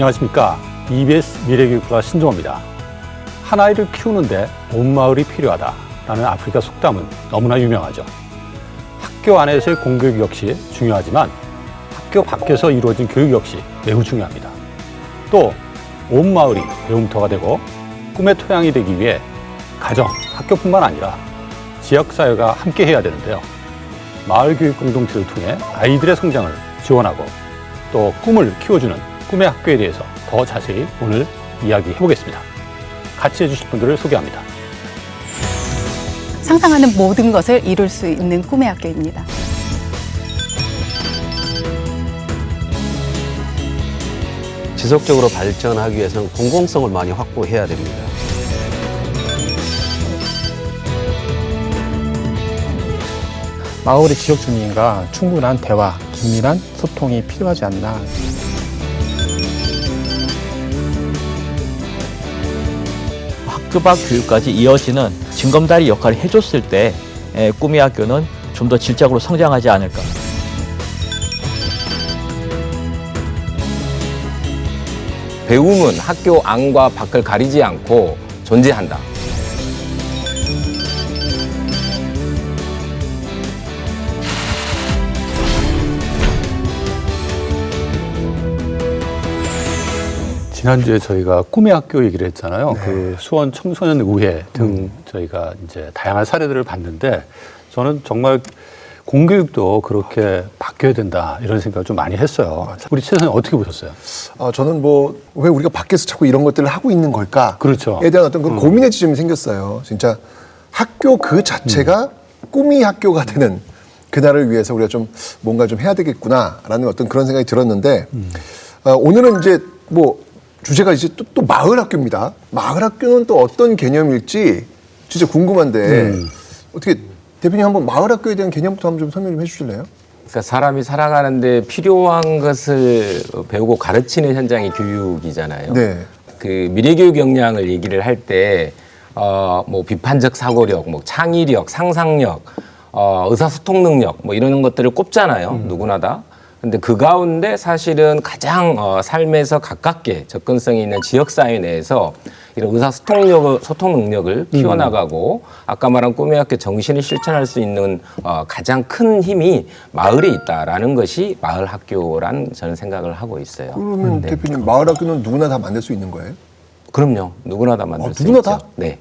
안녕하십니까. EBS 미래교육과 신종호입니다. 한 아이를 키우는데 온 마을이 필요하다라는 아프리카 속담은 너무나 유명하죠. 학교 안에서의 공교육 역시 중요하지만 학교 밖에서 이루어진 교육 역시 매우 중요합니다. 또 온 마을이 배움터가 되고 꿈의 토양이 되기 위해 가정, 학교뿐만 아니라 지역사회가 함께 해야 되는데요. 마을 교육 공동체를 통해 아이들의 성장을 지원하고 또 꿈을 키워주는 꿈의 학교에 대해서 더 자세히 오늘 이야기해 보겠습니다. 같이 해주실 분들을 소개합니다. 상상하는 모든 것을 이룰 수 있는 꿈의 학교입니다. 지속적으로 발전하기 위해서는 공공성을 많이 확보해야 됩니다. 마을의 지역 주민과 충분한 대화, 긴밀한 소통이 필요하지 않나. 학교 밖 교육까지 이어지는 징검다리 역할을 해줬을 때 꿈의 학교는 좀 더 질적으로 성장하지 않을까. 배움은 학교 안과 밖을 가리지 않고 존재한다. 지난주에 저희가 꿈의 학교 얘기를 했잖아요. 그 수원 청소년 의회 등 저희가 이제 다양한 사례들을 봤는데 저는 정말 공교육도 그렇게 바뀌어야 된다 이런 생각을 좀 많이 했어요. 우리 최 선생님 어떻게 보셨어요? 저는 왜 우리가 밖에서 자꾸 이런 것들을 하고 있는 걸까에 그렇죠. 대한 어떤 그 고민의 지점이 생겼어요. 진짜 학교 그 자체가 꿈이 학교가 되는 그날을 위해서 우리가 좀 뭔가 좀 해야 되겠구나라는 어떤 그런 생각이 들었는데 오늘은 이제 주제가 이제 또 마을 학교입니다. 마을 학교는 또 어떤 개념일지 진짜 궁금한데 어떻게 대표님 한번 마을 학교에 대한 개념부터 한번 좀 설명 좀 해주실래요? 그러니까 사람이 살아가는데 필요한 것을 배우고 가르치는 현장이 교육이잖아요. 네. 그 미래교육 역량을 얘기를 할 때 비판적 사고력, 창의력, 상상력, 의사소통 능력 이런 것들을 꼽잖아요. 누구나 다. 근데 그 가운데 사실은 가장 삶에서 가깝게 접근성이 있는 지역사회 내에서 이런 소통 능력을 키워나가고 아까 말한 꿈의 학교 정신을 실천할 수 있는 가장 큰 힘이 마을에 있다라는 것이 마을 학교란 저는 생각을 하고 있어요. 그러면 대표님 마을 학교는 누구나 다 만들 수 있는 거예요? 그럼요. 누구나 다 만들 수 누구나 있죠. 다? 네.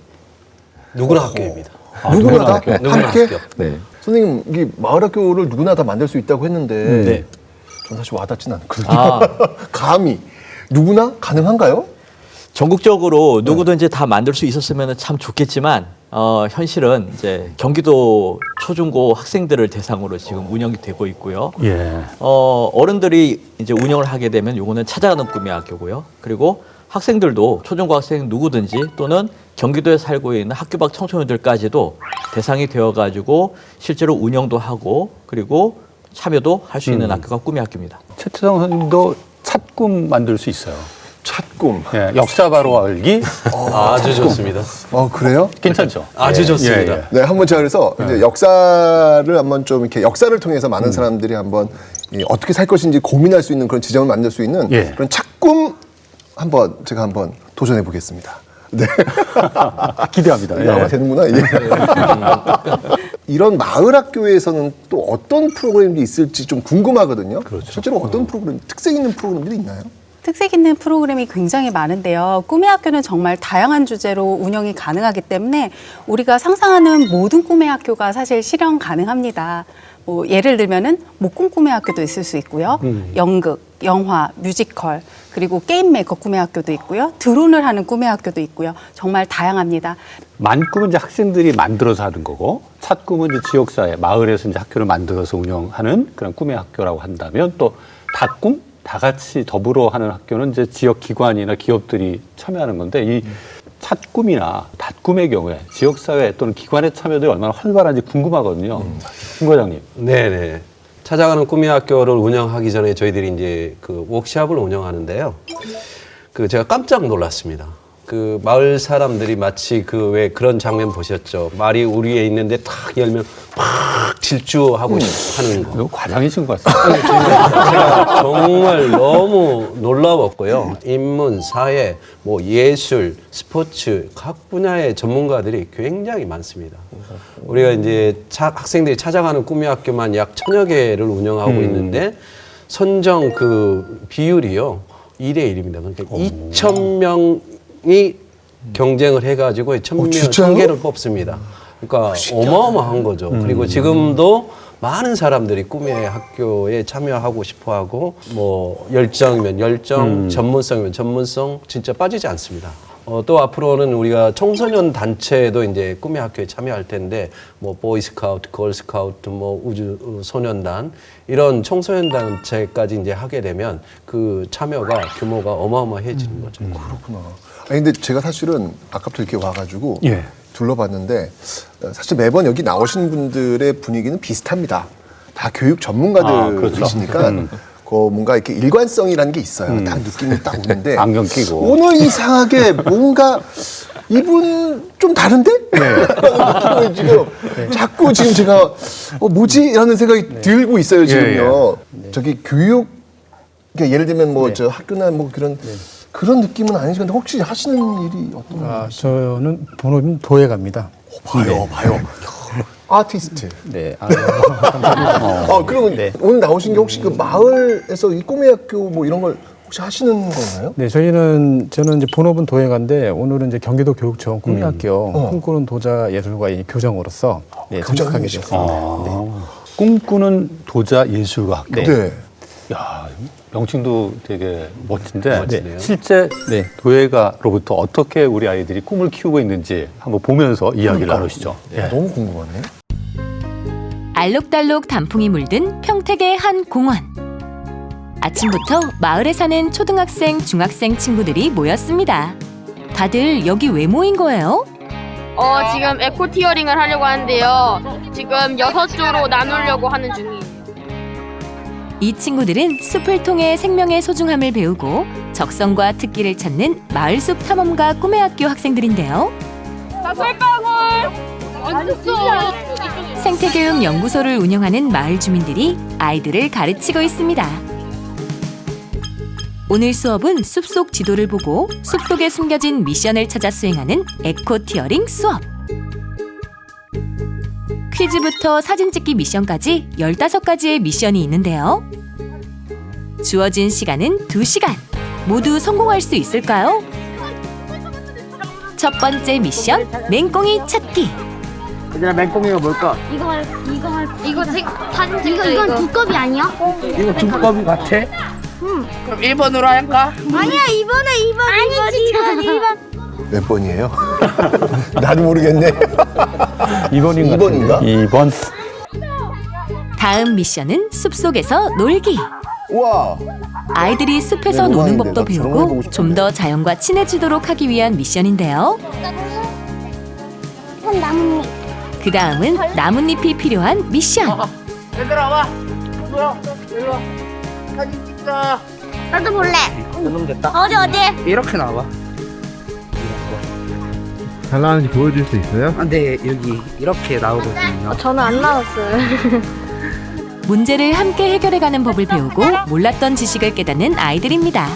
누구나 학교입니다. 누구나 다? 누구나 함께? 학교. 네. 선생님, 이 마을 학교를 누구나 다 만들 수 있다고 했는데 네. 전 사실 와닿진 않거든요. 감히 누구나 가능한가요? 전국적으로 누구든지 다 만들 수 있었으면 참 좋겠지만 현실은 이제 경기도 초중고 학생들을 대상으로 지금 운영이 되고 있고요. 예. 어른들이 이제 운영을 하게 되면 요거는 찾아가는 꿈의 학교고요. 그리고 학생들도 초중고 학생 누구든지 또는 경기도에 살고 있는 학교 밖 청소년들까지도 대상이 되어가지고 실제로 운영도 하고 그리고 참여도 할 수 있는 학교가 꿈의 학교입니다. 최태성 선생님도 찻꿈 만들 수 있어요. 찻꿈. 예, 역사 바로 알기. 아주 좋습니다. 그래요? 괜찮죠? 아주 좋습니다. 예, 예. 네, 한번 제가 그래서 이제 역사를 한번 좀 이렇게 역사를 통해서 많은 사람들이 한번 어떻게 살 것인지 고민할 수 있는 그런 지점을 만들 수 있는 예. 그런 찻꿈 제가 한번 도전해 보겠습니다. 네. 기대합니다. 아마 되는구나 이게. 이런 마을 학교에서는 또 어떤 프로그램이 있을지 좀 궁금하거든요. 그렇죠. 실제로 어떤 특색 있는 프로그램들이 있나요? 특색 있는 프로그램이 굉장히 많은데요. 꿈의 학교는 정말 다양한 주제로 운영이 가능하기 때문에 우리가 상상하는 모든 꿈의 학교가 사실 실현 가능합니다. 예를 들면은 목공 꿈의 학교도 있을 수 있고요. 연극, 영화, 뮤지컬, 그리고 게임 메이커 꿈의 학교도 있고요. 드론을 하는 꿈의 학교도 있고요. 정말 다양합니다. 만꿈은 이제 학생들이 만들어서 하는 거고, 찻꿈은 이제 지역사회, 마을에서 이제 학교를 만들어서 운영하는 그런 꿈의 학교라고 한다면 또 다꿈? 다 같이 더불어 하는 학교는 이제 지역 기관이나 기업들이 참여하는 건데 이 찻꿈이나 닷꿈의 경우에 지역사회 또는 기관의 참여들이 얼마나 활발한지 궁금하거든요. 김 과장님. 네네. 찾아가는 꿈의 학교를 운영하기 전에 저희들이 이제 그 워크숍을 운영하는데요. 제가 깜짝 놀랐습니다. 그 마을 사람들이 마치 그 왜 그런 장면 보셨죠? 말이 우리에 있는데 탁 열면 팍 질주하고 하는 거. 이거 과장이신 것 같습니다. 제가 정말 너무 놀라웠고요. 인문, 사회, 뭐 예술, 스포츠 각 분야의 전문가들이 굉장히 많습니다. 우리가 이제 학생들이 찾아가는 꿈의 학교만 약 1000여 개를 운영하고 있는데 선정 그 비율이요 2대 1입니다. 그러니까 2,000명이 경쟁을 해가지고 1,000명 진짜요? 1000개를 뽑습니다. 그러니까 어마어마한 거죠. 그리고 지금도 많은 사람들이 꿈의 학교에 참여하고 싶어하고 뭐 열정이면 열정, 전문성이면 전문성 진짜 빠지지 않습니다. 또 앞으로는 우리가 청소년 단체도 이제 꿈의 학교에 참여할 텐데 뭐 보이스카우트, 걸스카우트, 뭐 우주 소년단 이런 청소년 단체까지 이제 하게 되면 그 참여가 규모가 어마어마해지는 거죠. 그렇구나. 아니 근데 제가 사실은 아까부터 이렇게 와가지고 예. 둘러봤는데 사실 매번 여기 나오신 분들의 분위기는 비슷합니다. 다 교육 전문가들이시니까 그 뭔가 이렇게 일관성이라는 게 있어요. 딱 느낌이 딱 오는데 안경 끼고. 오늘 이상하게 뭔가 이분 좀 다른데? 라는 느낌을 지금 자꾸 지금 제가 뭐지? 라는 생각이 들고 있어요 지금요. 저기 교육 그러니까 예를 들면 뭐 저 학교나 뭐 그런 느낌은 아니시는데 혹시 하시는 일이 어떤 아, 저는 본업은 도예가입니다. 봐요. 아티스트. 네. 그러면 오늘 나오신 게 혹시 그 마을에서 이 꿈의 학교 뭐 이런 걸 혹시 하시는 건가요? 네, 저는 이제 본업은 도예가인데 오늘은 이제 경기도 교육청 꿈의학교 꿈꾸는 도자 예술가의 교정으로서 참석하게 되었습니다. 꿈꾸는 도자 예술가 학교. 네. 야, 명칭도 되게 멋진데 멋지네요. 실제 도예가로부터 어떻게 우리 아이들이 꿈을 키우고 있는지 한번 보면서 이야기를 나누시죠. 예. 너무 궁금하네. 알록달록 단풍이 물든 평택의 한 공원. 아침부터 마을에 사는 초등학생, 중학생 친구들이 모였습니다. 다들 여기 왜 모인 거예요? 지금 에코티어링을 하려고 하는데요. 지금 6조로 나누려고 하는 중이에요. 이 친구들은 숲을 통해 생명의 소중함을 배우고 적성과 특기를 찾는 마을숲 탐험가 꿈의 학교 학생들인데요. 생태교육 연구소를 운영하는 마을 주민들이 아이들을 가르치고 있습니다. 오늘 수업은 숲속 지도를 보고 숲속에 숨겨진 미션을 찾아 수행하는 에코티어링 수업. 퀴즈부터 사진 찍기 미션까지 15가지의 미션이 있는데요. 주어진 시간은 2시간. 모두 성공할 수 있을까요? 첫 번째 미션, 맹꽁이 찾기. 얘들아, 맹꽁이가 뭘까? 이거 사진 찍자. 이건 두꺼비 아니야? 이거 두꺼비 같아? 그럼 1번으로 할까? 아니야, 2번. 몇 번이에요? 나도 모르겠네. 2번인 것 2번인가? 같은데. 2번. 다음 미션은 숲속에서 놀기. 와. 아이들이 숲에서 네, 노는 로망인데, 법도 나도 저런 거 해보고 배우고 좀 싶은데. 더 자연과 친해지도록 하기 위한 미션인데요. 나뭇잎. 그 다음은 나뭇잎이 필요한 미션. 얘들아, 와! 일로 와. 사진 찍자. 나도 볼래. 이놈 됐다. 어디? 이렇게 나와. 잘 나오는지 보여줄 수 있어요? 아, 네, 여기 이렇게 나오거든요. 저는 안 나왔어요. 문제를 함께 해결해가는 법을 배우고 몰랐던 지식을 깨닫는 아이들입니다.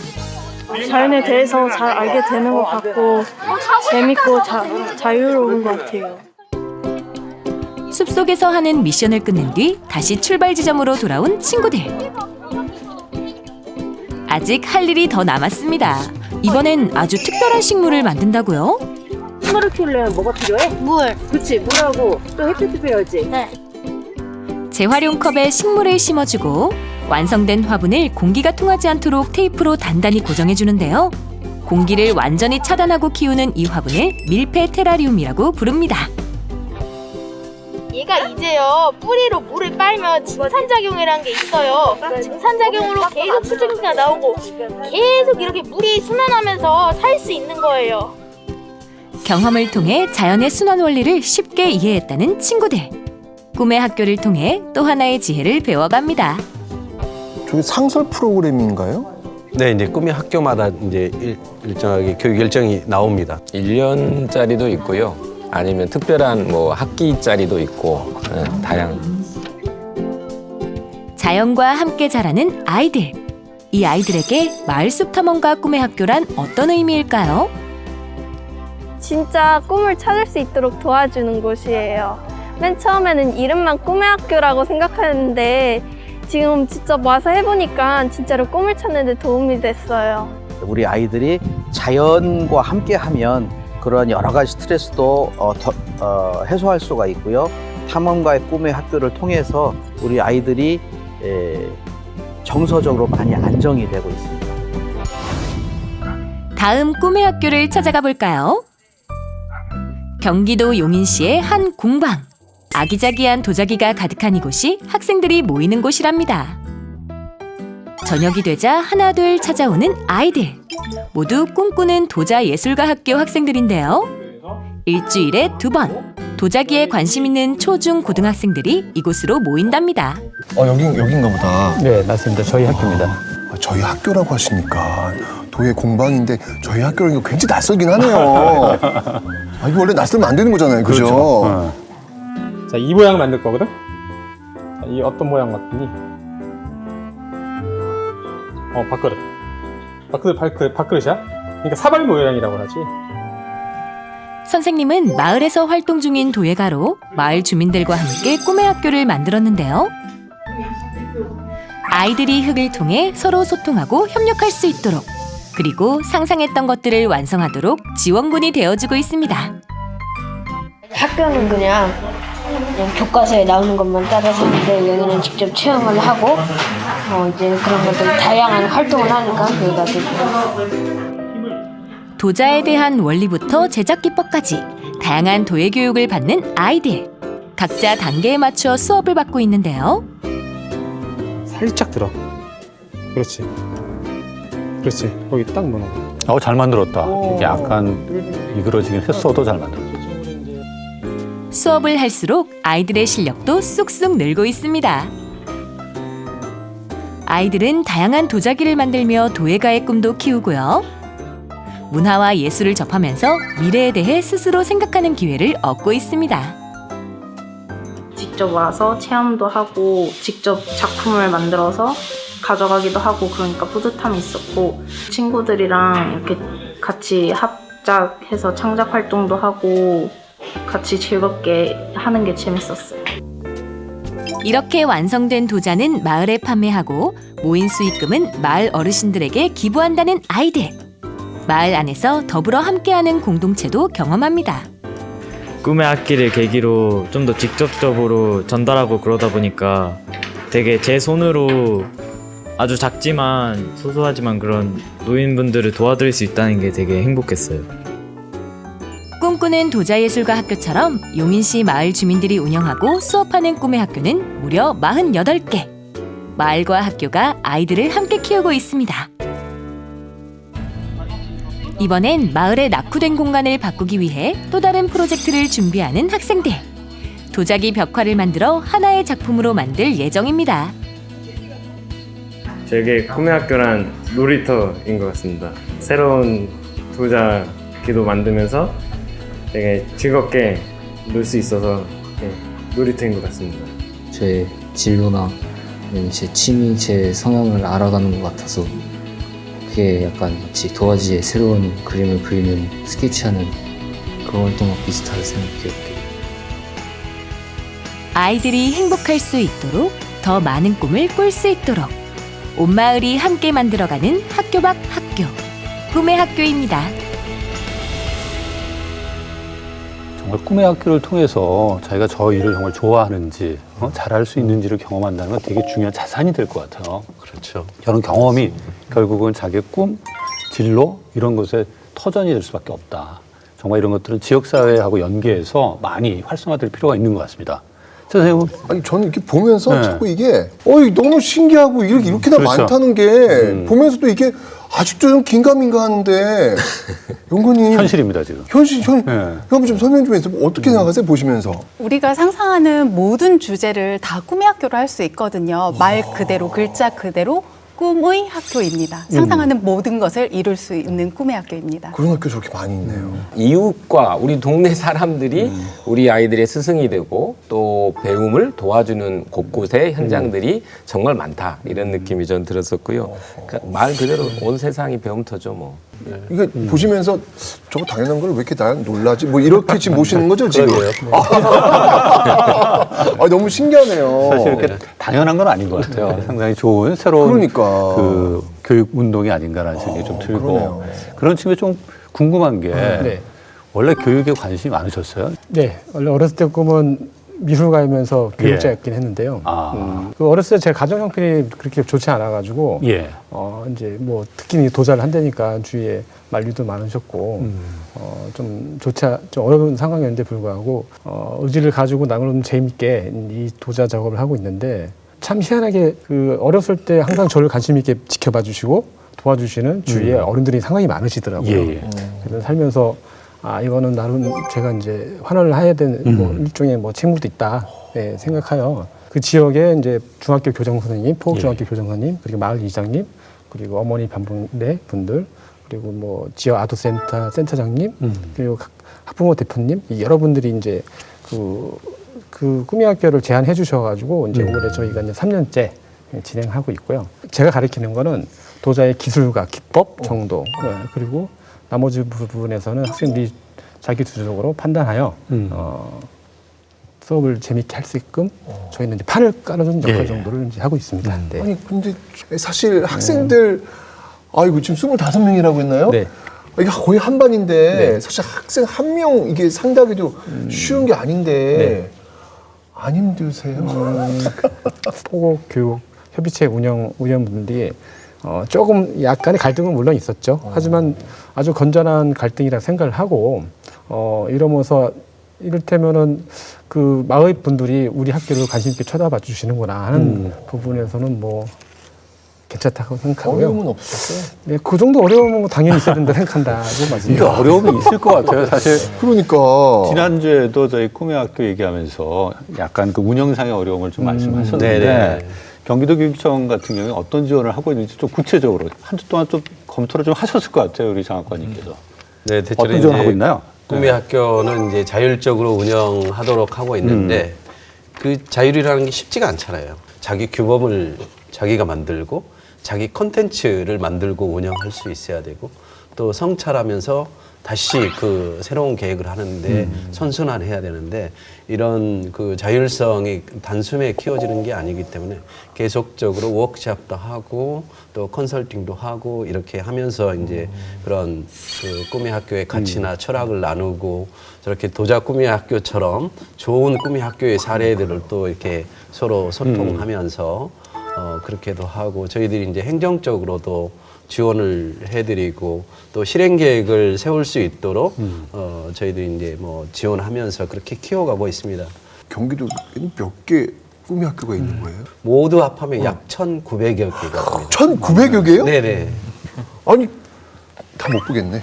자연에 대해서 잘 알게 되는 것 같고 재밌고 자유로운 것 같아요. 숲속에서 하는 미션을 끝낸 뒤 다시 출발 지점으로 돌아온 친구들. 아직 할 일이 더 남았습니다. 이번엔 아주 특별한 식물을 만든다고요? 식물을 키우려면 뭐가 필요해? 물. 그치, 물하고 또 햇빛도 필요하지. 네. 재활용 컵에 식물을 심어주고 완성된 화분을 공기가 통하지 않도록 테이프로 단단히 고정해주는데요. 공기를 완전히 차단하고 키우는 이 화분을 밀폐 테라리움이라고 부릅니다. 얘가 이제요 뿌리로 물을 빨면 증산작용이라는 게 있어요. 증산작용으로 계속 수증기가 나오고 계속 이렇게 물이 순환하면서 살 수 있는 거예요. 경험을 통해 자연의 순환 원리를 쉽게 이해했다는 친구들. 꿈의 학교를 통해 또 하나의 지혜를 배워갑니다. 저게 상설 프로그램인가요? 네, 이제 꿈의 학교마다 이제 일정하게 교육 일정이 나옵니다. 1년짜리도 있고요. 아니면 특별한 뭐 학기짜리도 있고 다양한. 자연과 함께 자라는 아이들. 이 아이들에게 마을숲 탐험가 꿈의 학교란 어떤 의미일까요? 진짜 꿈을 찾을 수 있도록 도와주는 곳이에요. 맨 처음에는 이름만 꿈의 학교라고 생각했는데 지금 직접 와서 해보니까 진짜로 꿈을 찾는 데 도움이 됐어요. 우리 아이들이 자연과 함께하면 그런 여러 가지 스트레스도 해소할 수가 있고요. 탐험가의 꿈의 학교를 통해서 우리 아이들이 정서적으로 많이 안정이 되고 있습니다. 다음 꿈의 학교를 찾아가 볼까요? 경기도 용인시의 한 공방. 아기자기한 도자기가 가득한 이곳이 학생들이 모이는 곳이랍니다. 저녁이 되자 하나둘 찾아오는 아이들. 모두 꿈꾸는 도자예술가 학교 학생들인데요. 일주일에 2번 도자기에 관심 있는 초중 고등학생들이 이곳으로 모인답니다. 여긴가 보다. 네, 맞습니다. 저희 학교입니다. 저희 학교라고 하시니까 도예 공방인데 저희 학교라는 게 굉장히 낯설긴 하네요. 이거 원래 낯설면 안 되는 거잖아요. 그죠? 자, 이 모양 만들 거거든? 자, 이 어떤 모양 같니? 밥그릇. 밥그릇이야? 그러니까 사발 모양이라고 하지. 선생님은 마을에서 활동 중인 도예가로 마을 주민들과 함께 꿈의 학교를 만들었는데요. 아이들이 흙을 통해 서로 소통하고 협력할 수 있도록, 그리고 상상했던 것들을 완성하도록 지원군이 되어주고 있습니다. 학교는 그냥 교과서에 나오는 것만 따라서 하는데 여기는 직접 체험을 하고 이제 그런 것들 다양한 활동을 하니까 여기가 되고. 도자에 대한 원리부터 제작 기법까지 다양한 도예 교육을 받는 아이들. 각자 단계에 맞춰 수업을 받고 있는데요. 살짝 들어. 그렇지. 거기 딱 넣어. 잘 만들었다. 이게 약간 미끄러지긴 했어도 잘 만들었다. 수업을 할수록 아이들의 실력도 쑥쑥 늘고 있습니다. 아이들은 다양한 도자기를 만들며 도예가의 꿈도 키우고요. 문화와 예술을 접하면서 미래에 대해 스스로 생각하는 기회를 얻고 있습니다. 직접 와서 체험도 하고 직접 작품을 만들어서 가져가기도 하고 그러니까 뿌듯함이 있었고, 친구들이랑 이렇게 같이 합작해서 창작 활동도 하고 같이 즐겁게 하는 게 재밌었어요. 이렇게 완성된 도자는 마을에 판매하고 모인 수익금은 마을 어르신들에게 기부한다는 아이들. 마을 안에서 더불어 함께하는 공동체도 경험합니다. 꿈의 학기를 계기로 좀 더 직접적으로 전달하고 그러다 보니까 되게 제 손으로 아주 작지만 소소하지만 그런 노인분들을 도와드릴 수 있다는 게 되게 행복했어요. 꿈꾸는 도자예술가 학교처럼 용인시 마을 주민들이 운영하고 수업하는 꿈의 학교는 무려 48개. 마을과 학교가 아이들을 함께 키우고 있습니다. 이번엔 마을의 낙후된 공간을 바꾸기 위해 또 다른 프로젝트를 준비하는 학생들. 도자기 벽화를 만들어 하나의 작품으로 만들 예정입니다. 되게 꿈의 학교란 놀이터인 것 같습니다. 새로운 도자기도 만들면서 되게 즐겁게 놀 수 있어서 놀이터인 것 같습니다. 제 진로나 제 취미, 제 성향을 알아가는 것 같아서 그게 약간 마치 도화지에 새로운 그림을 그리는 스케치하는 그런 활동과 비슷하게 생각해요. 아이들이 행복할 수 있도록, 더 많은 꿈을 꿀 수 있도록 온 마을이 함께 만들어가는 학교 밖 학교, 꿈의 학교입니다. 정말 꿈의 학교를 통해서 자기가 저 일을 정말 좋아하는지 잘할 수 있는지를 경험한다는 건 되게 중요한 자산이 될 것 같아요. 그렇죠. 저는 경험이 결국은 자기의 꿈, 진로 이런 것에 터전이 될 수밖에 없다. 정말 이런 것들은 지역사회하고 연계해서 많이 활성화될 필요가 있는 것 같습니다. 선생님은? 아니 저는 이렇게 보면서 자꾸 이게 너무 신기하고 이렇게나 그렇죠. 많다는 게 보면서도 이게 아직도 좀 긴가민가 하는데 연구님 현실입니다 지금. 현실 한번 좀 설명 좀 해주세요. 어떻게 생각하세요 보시면서? 우리가 상상하는 모든 주제를 다 꿈의 학교로 할 수 있거든요. 말 그대로, 글자 그대로 꿈의 학교입니다. 상상하는 모든 것을 이룰 수 있는 꿈의 학교입니다. 그런 학교 저렇게 많이 있네요. 이웃과 우리 동네 사람들이 우리 아이들의 스승이 되고 또 배움을 도와주는 곳곳의 현장들이 정말 많다 이런 느낌이 전 들었었고요. 그러니까 말 그대로 온 세상이 배움터죠 뭐. 이게 보시면서 저거 당연한 걸 왜 이렇게 나 놀라지? 뭐 이렇게 지금 보시는 거죠 지금? 너무 신기하네요. 사실 이렇게 당연한 건 아닌 것 같아요. 상당히 좋은 새로운 그러니까. 그 교육 운동이 아닌가라는 생각이 좀 들고 그러네요. 그런 측면에 좀 궁금한 게 네. 원래 교육에 관심이 많으셨어요? 네, 원래 어렸을 때 꿈은 미술가이면서 교육자였긴 했는데요. 그 어렸을 때 제 가정 형편이 그렇게 좋지 않아가지고 이제 뭐 특히 도자를 한다니까 주위에 만류도 많으셨고 좀 어려운 상황이었는데 불구하고 의지를 가지고 나름 재밌게 이 도자 작업을 하고 있는데 참 희한하게 그 어렸을 때 항상 저를 관심 있게 지켜봐 주시고 도와주시는 주위에 어른들이 상당히 많으시더라고요. 그래서 살면서 이거는 나름 제가 이제 환원을 해야 되는 뭐 일종의 뭐 책무도 있다 생각하여 그 지역에 이제 중학교 교장 선생님, 포국중학교 교장 선생님, 그리고 마을 이장님, 그리고 어머니 반분대 분들, 그리고 뭐 지역 아동센터 센터장님, 그리고 학부모 대표님 여러분들이 이제 그 꿈의 학교를 제안해 주셔가지고 이제 올해 저희가 이제 3년째 진행하고 있고요. 제가 가르치는 거는 도자의 기술과 기법 정도 그리고 나머지 부분에서는 학생들이 자기 주도적으로 판단하여 수업을 재밌게 할 수 있게끔 저희는 이제 판을 깔아주는 역할 정도를 이제 하고 있습니다. 네. 아니 근데 사실 학생들 이거 지금 25명이라고 했나요? 네. 이게 거의 한 반인데 사실 학생 한 명 이게 상대하기도 쉬운 게 아닌데 안 힘드세요? 포고교육 협의체 운영분들이 조금 약간의 갈등은 물론 있었죠. 하지만 아주 건전한 갈등이라 생각을 하고 이러면서 이를테면은 그 마을 분들이 우리 학교를 관심 있게 쳐다봐 주시는구나 하는 부분에서는 뭐 괜찮다고 생각하고요. 어려움은 없었어요? 네, 그 정도 어려움은 뭐 당연히 있어야 된다 생각한다고 말씀드립니다. 이게 어려움이 있을 것 같아요. 사실 그러니까 지난주에도 저희 꿈의 학교 얘기하면서 약간 그 운영상의 어려움을 좀 말씀하셨는데 경기도교육청 같은 경우에 어떤 지원을 하고 있는지 좀 구체적으로 한 주 동안 좀 검토를 좀 하셨을 것 같아요, 우리 장학관님께서. 네, 어떤 지원을 하고 있나요? 꿈의 학교는 이제 자율적으로 운영하도록 하고 있는데 그 자율이라는 게 쉽지가 않잖아요. 자기 규범을 자기가 만들고 자기 콘텐츠를 만들고 운영할 수 있어야 되고 또 성찰하면서 다시 그 새로운 계획을 하는데 선순환해야 되는데 이런 그 자율성이 단숨에 키워지는 게 아니기 때문에 계속적으로 워크숍도 하고 또 컨설팅도 하고 이렇게 하면서 이제 그런 그 꿈의 학교의 가치나 철학을 나누고 저렇게 도자 꿈의 학교처럼 좋은 꿈의 학교의 사례들을 또 이렇게 서로 소통하면서 그렇게도 하고 저희들이 이제 행정적으로도 지원을 해드리고 또 실행 계획을 세울 수 있도록 저희들이 이제 뭐 지원하면서 그렇게 키워가고 있습니다. 경기도에 몇 개 꿈의 학교가 있는 거예요? 모두 합하면 약 1,900여 개가 됩니다. 1,900여 개요? 네네. 아니 다 못 보겠네.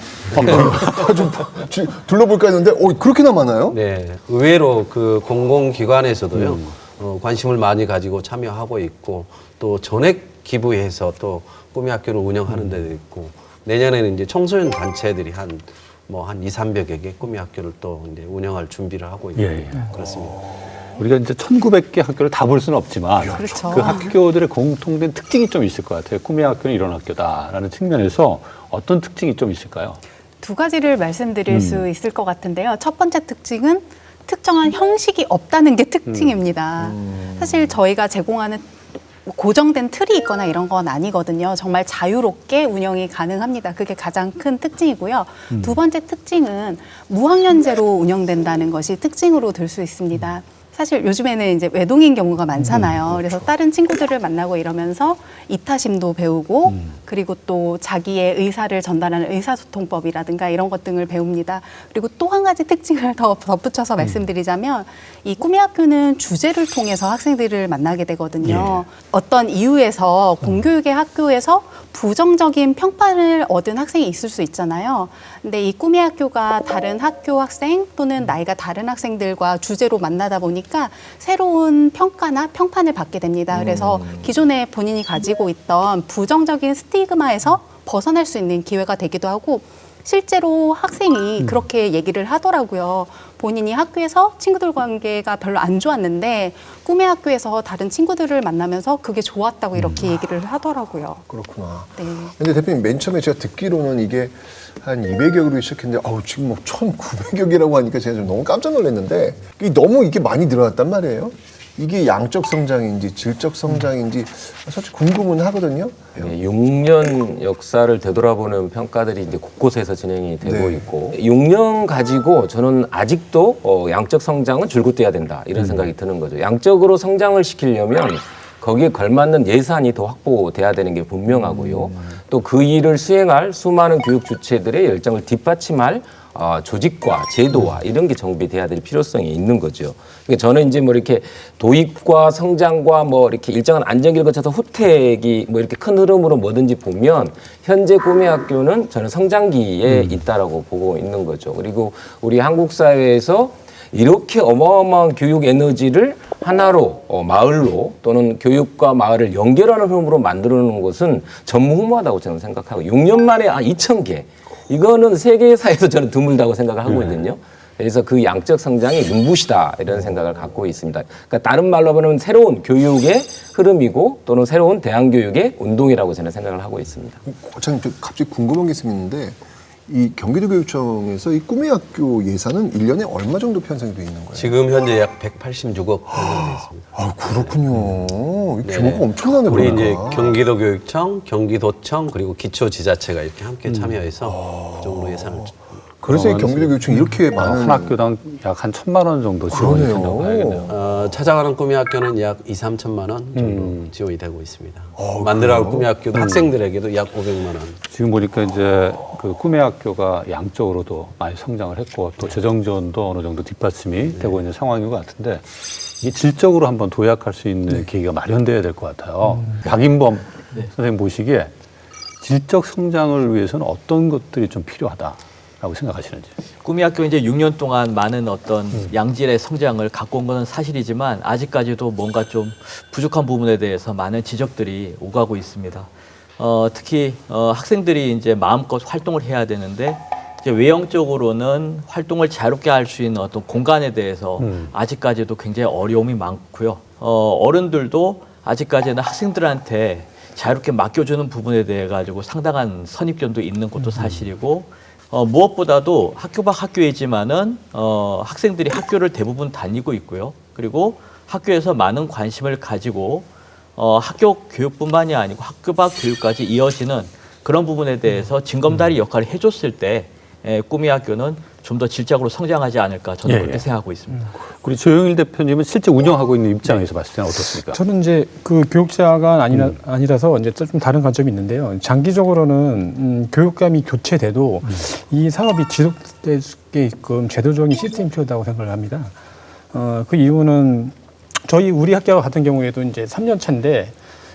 좀 둘러볼까 했는데 그렇게나 많아요? 네. 의외로 그 공공기관에서도요 관심을 많이 가지고 참여하고 있고 또 전액 기부해서 또 꿈의 학교를 운영하는 데도 있고 내년에는 이제 청소년 단체들이 한 200~300여 개 꿈의 학교를 또 이제 운영할 준비를 하고 있고 그렇습니다. 우리가 이제 1,900개 학교를 다 볼 수는 없지만 그렇죠. 그 학교들의 공통된 특징이 좀 있을 것 같아요. 꿈의 학교는 이런 학교다라는 측면에서 어떤 특징이 좀 있을까요? 두 가지를 말씀드릴 수 있을 것 같은데요. 첫 번째 특징은 특정한 형식이 없다는 게 특징입니다. 사실 저희가 제공하는 고정된 틀이 있거나 이런 건 아니거든요. 정말 자유롭게 운영이 가능합니다. 그게 가장 큰 특징이고요. 두 번째 특징은 무학년제로 운영된다는 것이 특징으로 들 수 있습니다. 사실 요즘에는 이제 외동인 경우가 많잖아요. 그래서 다른 친구들을 만나고 이러면서 이타심도 배우고 그리고 또 자기의 의사를 전달하는 의사소통법이라든가 이런 것 등을 배웁니다. 그리고 또 한 가지 특징을 더 덧붙여서 말씀드리자면 이 꿈의 학교는 주제를 통해서 학생들을 만나게 되거든요. 어떤 이유에서 공교육의 학교에서 부정적인 평판을 얻은 학생이 있을 수 있잖아요. 근데 이 꿈의 학교가 다른 학교 학생 또는 나이가 다른 학생들과 주제로 만나다 보니까 새로운 평가나 평판을 받게 됩니다. 그래서 기존에 본인이 가지고 있던 부정적인 스티그마에서 벗어날 수 있는 기회가 되기도 하고 실제로 학생이 그렇게 얘기를 하더라고요. 본인이 학교에서 친구들 관계가 별로 안 좋았는데 꿈의 학교에서 다른 친구들을 만나면서 그게 좋았다고 이렇게 얘기를 하더라고요. 그렇구나. 네. 근데 대표님 맨 처음에 제가 듣기로는 이게 한 200여기로 시작했는데 지금 뭐 1,900여기라고 하니까 제가 좀 너무 깜짝 놀랐는데 너무 이게 많이 늘어났단 말이에요. 이게 양적 성장인지 질적 성장인지 솔직히 궁금은 하거든요. 네, 6년 역사를 되돌아보는 평가들이 이제 곳곳에서 진행이 되고 있고 6년 가지고 저는 아직도 양적 성장은 줄곧 돼야 된다 이런 생각이 드는 거죠. 양적으로 성장을 시키려면 거기에 걸맞는 예산이 더 확보돼야 되는 게 분명하고요. 또 그 일을 수행할 수많은 교육 주체들의 열정을 뒷받침할 조직과 제도와 이런 게 정비돼야 될 필요성이 있는 거죠. 그러니까 저는 이제 뭐 이렇게 도입과 성장과 뭐 이렇게 일정한 안정기를 거쳐서 후퇴기 뭐 이렇게 큰 흐름으로 뭐든지 보면 현재 꿈의 학교는 저는 성장기에 있다라고 보고 있는 거죠. 그리고 우리 한국 사회에서 이렇게 어마어마한 교육 에너지를 하나로 마을로 또는 교육과 마을을 연결하는 흐름으로 만들어놓는 것은 전무후무하다고 저는 생각하고 6년 만에 2,000개 이거는 세계사에서 저는 드물다고 생각을 하고 있거든요. 그래서 그 양적 성장이 눈부시다 이런 생각을 갖고 있습니다. 그러니까 다른 말로 하면 새로운 교육의 흐름이고 또는 새로운 대안교육의 운동이라고 저는 생각을 하고 있습니다. 참 갑자기 궁금한 게 생겼는데 이 경기도교육청에서 이 꿈의 학교 예산은 1년에 얼마 정도 편성이 되어 있는 거예요? 지금 현재 약 186억 편성되어 있습니다. 아, 그렇군요. 이 규모가 엄청나네. 우리 보니까. 이제 경기도교육청, 경기도청 그리고 기초지자체가 이렇게 함께 참여해서 그 정도 예산을. 그래서 이 경기도교육청이 이렇게 많은 한 학교당 약 한 1,000만 원 정도 지원이 된다고 봐야겠네요. 찾아가는 꿈의 학교는 약 2, 3천만 원 정도 지원이 되고 있습니다. 만들어갈 꿈의 학교도 학생들에게도 약 500만 원. 지금 보니까 이제 그 꿈의 학교가 양적으로도 많이 성장을 했고 또 재정 지원도 어느 정도 뒷받침이 되고 있는 상황인 것 같은데 이게 질적으로 한번 도약할 수 있는 계기가 마련돼야 될 것 같아요. 박인범 선생님 보시기에 질적 성장을 위해서는 어떤 것들이 좀 필요하다라고 생각하시는지. 꿈의 학교 이제 6년 동안 많은 어떤 양질의 성장을 갖고 온 것은 사실이지만 아직까지도 뭔가 좀 부족한 부분에 대해서 많은 지적들이 오가고 있습니다. 특히 학생들이 이제 마음껏 활동을 해야 되는데 이제 외형적으로는 활동을 자유롭게 할 수 있는 어떤 공간에 대해서 아직까지도 굉장히 어려움이 많고요. 어른들도 아직까지는 학생들한테 자유롭게 맡겨주는 부분에 대해 가지고 상당한 선입견도 있는 것도 사실이고 무엇보다도 학교 밖 학교이지만은 학생들이 학교를 대부분 다니고 있고요. 그리고 학교에서 많은 관심을 가지고 학교 교육뿐만이 아니고 학교 밖 교육까지 이어지는 그런 부분에 대해서 징검다리 역할을 해줬을 때 꿈의 학교는 좀 더 질적으로 성장하지 않을까 저는 그렇게 생각하고 있습니다. 우리 조영일 대표님은 실제 운영하고 있는 입장에서 봤을 때는 어떻습니까? 저는 이제 그 교육자가 아니라서 이제 좀 다른 관점이 있는데요. 장기적으로는 교육감이 교체돼도 이 사업이 지속될 수 있게끔 제도적인 시스템이 필요하다고 생각을 합니다. 그 이유는 우리 학교 같은 경우에도 이제 3년 차인데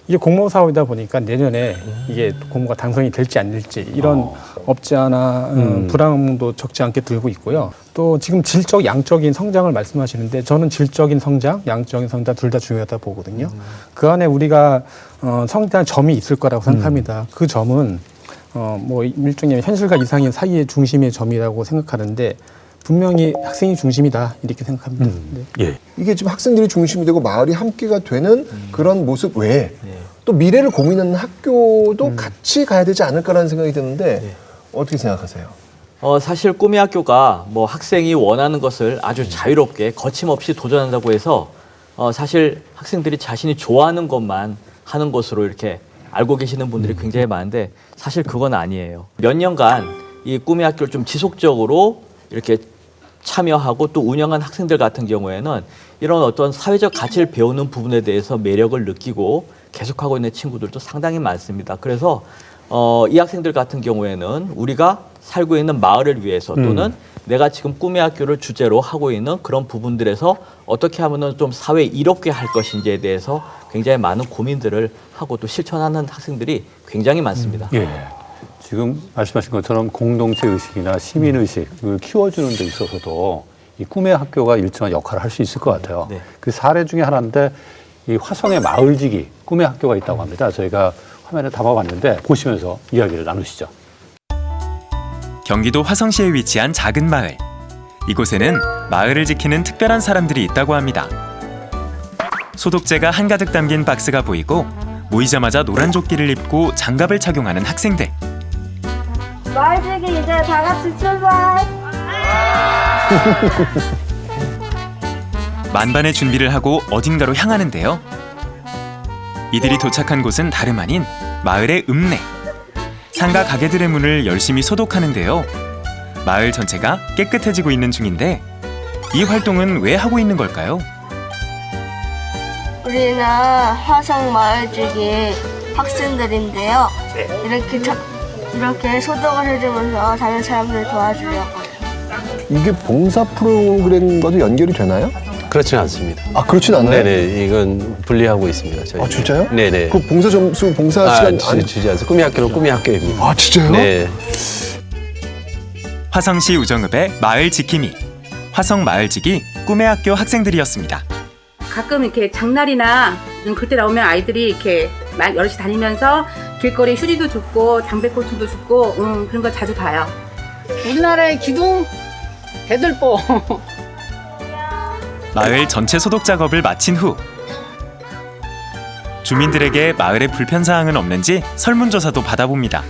이게 공모 사업이다 보니까 내년에 이게 공모가 당선이 될지 안 될지 이런 없지 않아 불안도 적지 않게 들고 있고요. 또 지금 질적, 양적인 성장을 말씀하시는데 저는 질적인 성장, 양적인 성장 둘 다 중요하다 보거든요. 그 안에 우리가 성장한 점이 있을 거라고 생각합니다. 그 점은 뭐 일종의 현실과 이상의 사이의 중심의 점이라고 생각하는데 분명히 학생이 중심이다 이렇게 생각합니다. 네. 이게 지금 학생들이 중심이 되고 마을이 함께가 되는 그런 모습 외에 또 미래를 고민하는 학교도 같이 가야 되지 않을까라는 생각이 드는데 어떻게 생각하세요? 사실 꿈의 학교가 뭐 학생이 원하는 것을 아주 자유롭게 거침없이 도전한다고 해서 사실 학생들이 자신이 좋아하는 것만 하는 것으로 이렇게 알고 계시는 분들이 굉장히 많은데 사실 그건 아니에요. 몇 년간 이 꿈의 학교를 좀 지속적으로 이렇게 참여하고 또 운영한 학생들 같은 경우에는 이런 어떤 사회적 가치를 배우는 부분에 대해서 매력을 느끼고 계속하고 있는 친구들도 상당히 많습니다. 그래서 이 학생들 같은 경우에는 우리가 살고 있는 마을을 위해서 또는 내가 지금 꿈의 학교를 주제로 하고 있는 그런 부분들에서 어떻게 하면 좀 사회에 이롭게 할 것인지에 대해서 굉장히 많은 고민들을 하고 또 실천하는 학생들이 굉장히 많습니다. 지금 말씀하신 것처럼 공동체 의식이나 시민 의식을 키워주는 데 있어서도 이 꿈의 학교가 일정한 역할을 할 수 있을 것 같아요. 네. 그 사례 중에 하나인데 이 화성의 마을지기 꿈의 학교가 있다고 합니다. 저희가 화면에 담아봤는데 보시면서 이야기를 나누시죠. 경기도 화성시에 위치한 작은 마을. 이곳에는 마을을 지키는 특별한 사람들이 있다고 합니다. 소독제가 한가득 담긴 박스가 보이고 모이자마자 노란 조끼를 입고 장갑을 착용하는 학생들. 마을지기 이제 다 같이 출발! 만반의 준비를 하고 어딘가로 향하는데요. 이들이 도착한 곳은 다름 아닌 마을의 읍내. 상가 가게들의 문을 열심히 소독하는데요. 마을 전체가 깨끗해지고 있는 중인데 이 활동은 왜 하고 있는 걸까요? 우리는 화성 마을지기 학생들인데요. 이렇게 소독을 해주면서 다른 사람들 도와주려고요. 이게 봉사 프로그램과도 연결이 되나요? 그렇지는 않습니다. 아, 그렇진 않나요? 네네, 이건 분리하고 있습니다. 저희. 아, 진짜요? 네네. 그 봉사 점수, 봉사 시간 주지 않습니다. 꿈의 학교는 꿈의 학교입니다. 아, 진짜요? 네. 화성시 우정읍의 마을 지킴이, 화성 마을지기 꿈의 학교 학생들이었습니다. 가끔 이렇게 장날이나 그때 나오면 아이들이 이렇게 여럿이 다니면서 길거리 휴지도 줍고 담배꽃도 줍고 그런 거 자주 봐요. 우리나라의 기둥 대들보. 마을 전체 소독 작업을 마친 후 주민들에게 마을에 불편사항은 없는지 설문조사도 받아봅니다.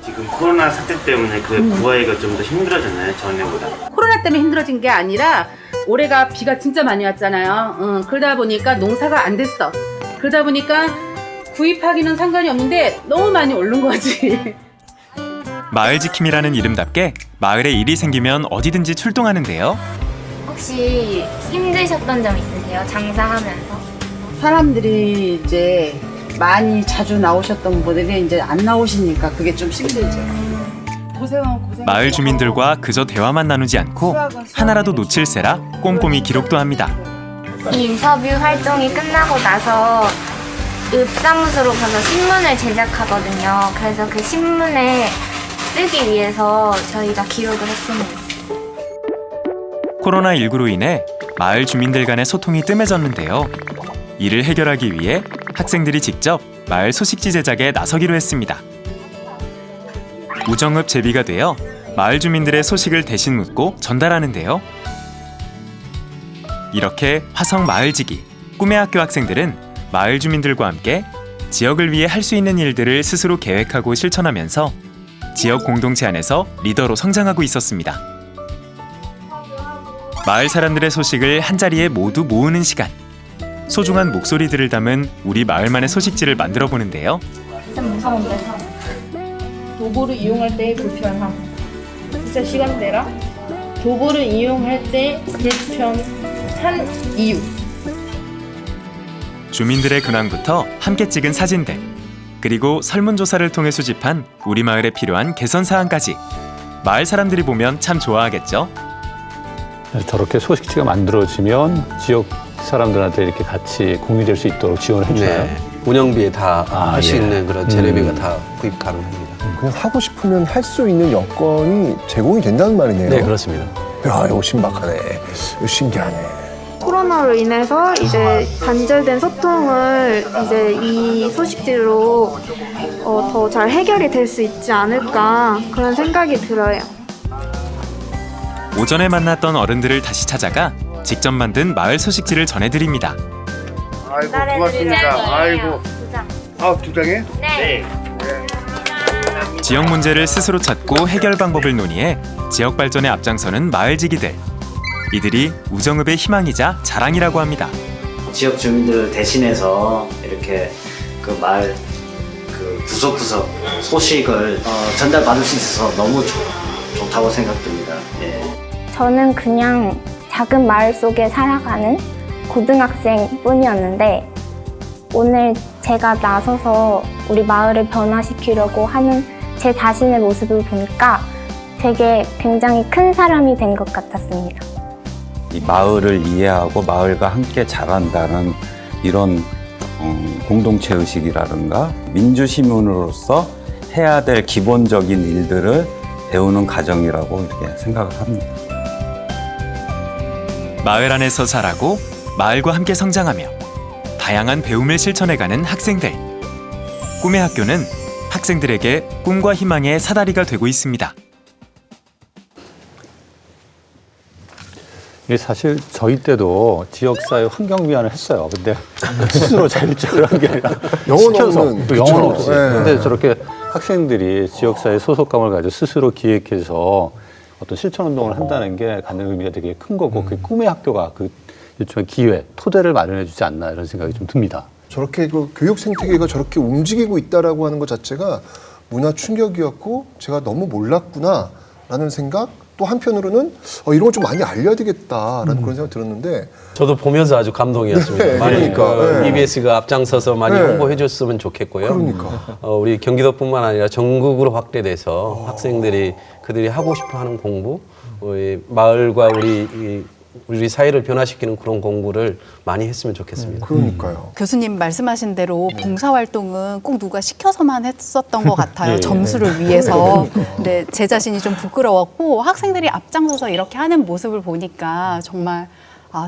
지금 코로나 사태 때문에 그 구하기가 좀 더 힘들어졌나요, 전에보다? 코로나 때문에 힘들어진 게 아니라 올해가 비가 진짜 많이 왔잖아요. 그러다 보니까 농사가 안 됐어. 그러다 보니까 구입하기는 상관이 없는데 너무 많이 오른 거지. 마을 지킴이라는 이름답게 마을에 일이 생기면 어디든지 출동하는데요. 혹시 힘드셨던 점 있으세요? 장사하면서? 사람들이 이제 많이 자주 나오셨던 분들이 이제 안 나오시니까 그게 좀 힘들죠. 고생. 마을 주민들과 그저 대화만 나누지 않고 하나라도 놓칠세라 꼼꼼히 기록도 합니다. 이 인터뷰 활동이 끝나고 나서 읍사무소로 가서 신문을 제작하거든요. 그래서 그 신문에 쓰기 위해서 저희가 기록을 했습니다. 코로나19로 인해 마을 주민들 간의 소통이 뜸해졌는데요. 이를 해결하기 위해 학생들이 직접 마을 소식지 제작에 나서기로 했습니다. 우정읍 제비가 되어 마을 주민들의 소식을 대신 묻고 전달하는데요. 이렇게 화성 마을지기 꿈의 학교 학생들은 마을 주민들과 함께 지역을 위해 할 수 있는 일들을 스스로 계획하고 실천하면서 지역 공동체 안에서 리더로 성장하고 있었습니다. 마을 사람들의 소식을 한자리에 모두 모으는 시간. 소중한 목소리들을 담은 우리 마을만의 소식지를 만들어 보는데요. 좀 무서운데. 도보를 이용할 때의 불편함. 진짜 시간 내라. 도보를 이용할 때 불편한 이유. 주민들의 근황부터 함께 찍은 사진들, 그리고 설문조사를 통해 수집한 우리 마을에 필요한 개선 사항까지 마을 사람들이 보면 참 좋아하겠죠. 저렇게 소식지가 만들어지면 지역 사람들한테 이렇게 같이 공유될 수 있도록 지원을 해주나요? 네. 운영비에 다 할 수 예. 있는 그런 재료비가 다 구입 가능합니다. 그냥 하고 싶으면 할 수 있는 여건이 제공이 된다는 말이네요. 네, 그렇습니다. 야, 이거 신박하네. 이거 신기하네. 코로나로 인해서 이제 단절된 소통을 이제 이 소식지로 더 잘 해결이 될 수 있지 않을까 그런 생각이 들어요. 오전에 만났던 어른들을 다시 찾아가 직접 만든 마을 소식지를 전해드립니다. 아이고 고맙습니다. 아이고. 아, 두 장에? 네. 지역 문제를 스스로 찾고 해결 방법을 논의해 지역 발전에 앞장서는 마을지기들. 이들이 우정읍의 희망이자 자랑이라고 합니다. 지역 주민들을 대신해서 이렇게 그 마을 그 구석구석 소식을 전달받을 수 있어서 너무 좋다고 생각됩니다. 예. 저는 그냥 작은 마을 속에 살아가는 고등학생 뿐이었는데 오늘 제가 나서서 우리 마을을 변화시키려고 하는 제 자신의 모습을 보니까 되게 굉장히 큰 사람이 된 것 같았습니다. 이 마을을 이해하고 마을과 함께 자란다는 이런 공동체 의식이라든가 민주시민으로서 해야 될 기본적인 일들을 배우는 과정이라고 이렇게 생각을 합니다. 마을 안에서 자라고 마을과 함께 성장하며 다양한 배움을 실천해가는 학생들. 꿈의 학교는 학생들에게 꿈과 희망의 사다리가 되고 있습니다. 사실 저희 때도 지역사회 환경 미화를 했어요. 근데 스스로 자율적으로 한 게 아니라 시켜서 영혼 없이. 근데 저렇게 학생들이 지역사회 소속감을 가지고 스스로 기획해서 어떤 실천 운동을 한다는 게 갖는 의미가 되게 큰 거고 그 꿈의 학교가 그 일종의 기회, 토대를 마련해 주지 않나 이런 생각이 좀 듭니다. 저렇게 그 교육 생태계가 저렇게 움직이고 있다라고 하는 것 자체가 문화 충격이었고 제가 너무 몰랐구나라는 생각. 또 한편으로는 이런 걸 좀 많이 알려야 되겠다라는 그런 생각이 들었는데 저도 보면서 아주 감동이었습니다. 네, 많이 그러니까 EBS가 앞장서서 많이 네. 홍보해 줬으면 좋겠고요. 그러니까 우리 경기도뿐만 아니라 전국으로 확대돼서 학생들이 그들이 하고 싶어하는 공부, 우리 마을과 우리 사회를 변화시키는 그런 공부를 많이 했으면 좋겠습니다. 그러니까요. 교수님 말씀하신 대로 봉사활동은 꼭 누가 시켜서만 했었던 것 같아요. 예, 예. 점수를 위해서. 근데 제 자신이 좀 부끄러웠고 학생들이 앞장서서 이렇게 하는 모습을 보니까 정말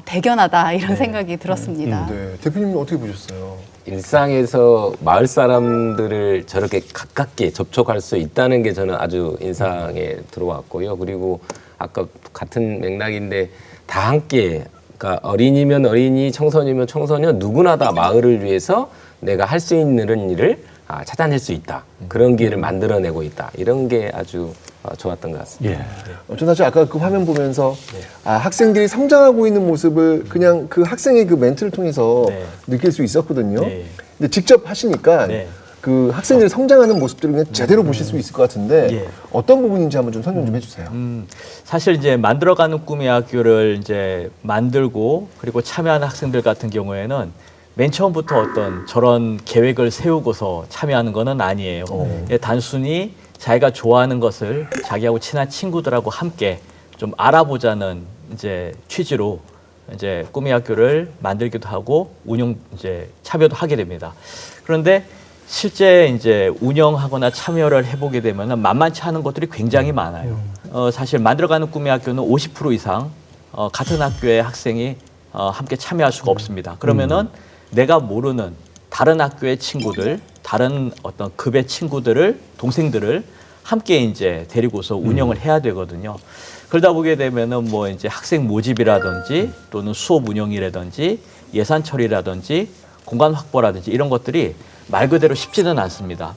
대견하다 이런 생각이 들었습니다. 네. 대표님은 어떻게 보셨어요? 일상에서 마을 사람들을 저렇게 가깝게 접촉할 수 있다는 게 저는 아주 인상에 들어왔고요. 그리고 아까 같은 맥락인데 다 함께, 그러니까 어린이면 어린이, 청소년이면 청소년 누구나 다 마을을 위해서 내가 할 수 있는 일을 찾아낼 수 있다. 그런 기회를 만들어내고 있다. 이런 게 아주 좋았던 것 같습니다. 저는 사실 아까 그 화면 보면서 학생들이 성장하고 있는 모습을 그냥 그 학생의 그 멘트를 통해서 느낄 수 있었거든요. 근데 직접 하시니까 그 학생들이 성장하는 모습들을 그냥 제대로 보실 수 있을 것 같은데 어떤 부분인지 한번 좀 설명 좀 해주세요. 사실 이제 만들어가는 꿈의 학교를 이제 만들고 그리고 참여하는 학생들 같은 경우에는 맨 처음부터 어떤 저런 계획을 세우고서 참여하는 것은 아니에요. 단순히 자기가 좋아하는 것을 자기하고 친한 친구들하고 함께 좀 알아보자는 이제 취지로 이제 꿈의 학교를 만들기도 하고 운영 이제 참여도 하게 됩니다. 그런데 실제 이제 운영하거나 참여를 해보게 되면 만만치 않은 것들이 굉장히 많아요. 사실 만들어가는 꿈의 학교는 50% 이상 같은 학교의 학생이 함께 참여할 수가 없습니다. 그러면은 내가 모르는 다른 학교의 친구들, 다른 어떤 급의 친구들을, 동생들을 함께 이제 데리고서 운영을 해야 되거든요. 그러다 보게 되면은 뭐 이제 학생 모집이라든지 또는 수업 운영이라든지 예산 처리라든지 공간 확보라든지 이런 것들이 말 그대로 쉽지는 않습니다.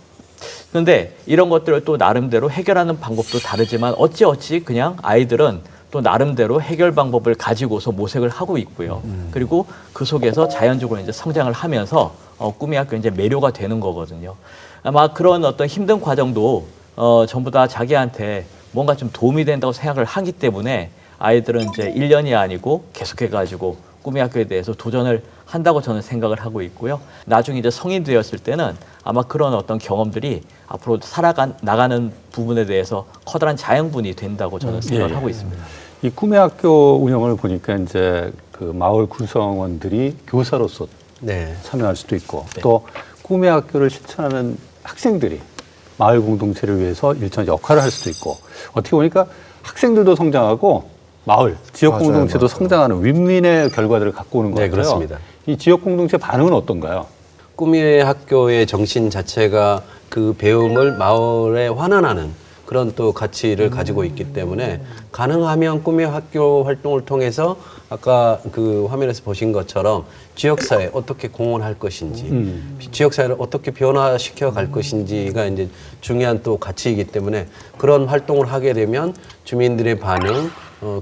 그런데 이런 것들을 또 나름대로 해결하는 방법도 다르지만 어찌어찌 그냥 아이들은 또 나름대로 해결 방법을 가지고서 모색을 하고 있고요. 그리고 그 속에서 자연적으로 이제 성장을 하면서 꿈의 학교 이제 매료가 되는 거거든요. 아마 그런 어떤 힘든 과정도 전부 다 자기한테 뭔가 좀 도움이 된다고 생각을 하기 때문에 아이들은 이제 1년이 아니고 계속해가지고 꿈의 학교에 대해서 도전을 한다고 저는 생각을 하고 있고요. 나중에 이제 성인 되었을 때는 아마 그런 어떤 경험들이 앞으로 나가는 부분에 대해서 커다란 자양분이 된다고 저는 생각을 하고 있습니다. 이 꿈의 학교 운영을 보니까 이제 그 마을 구성원들이 교사로서 참여할 수도 있고 또 꿈의 학교를 실천하는 학생들이 마을 공동체를 위해서 일정한 역할을 할 수도 있고 어떻게 보니까 학생들도 성장하고 마을, 지역 공동체도 성장하는 윈윈의 결과들을 갖고 오는 것 같아요. 그렇습니다. 이 지역 공동체 반응은 어떤가요? 꿈의 학교의 정신 자체가 그 배움을 마을에 환원하는 그런 또 가치를 가지고 있기 때문에 가능하면 꿈의 학교 활동을 통해서 아까 그 화면에서 보신 것처럼 지역사회 어떻게 공헌할 것인지 지역사회를 어떻게 변화시켜 갈 것인지가 이제 중요한 또 가치이기 때문에 그런 활동을 하게 되면 주민들의 반응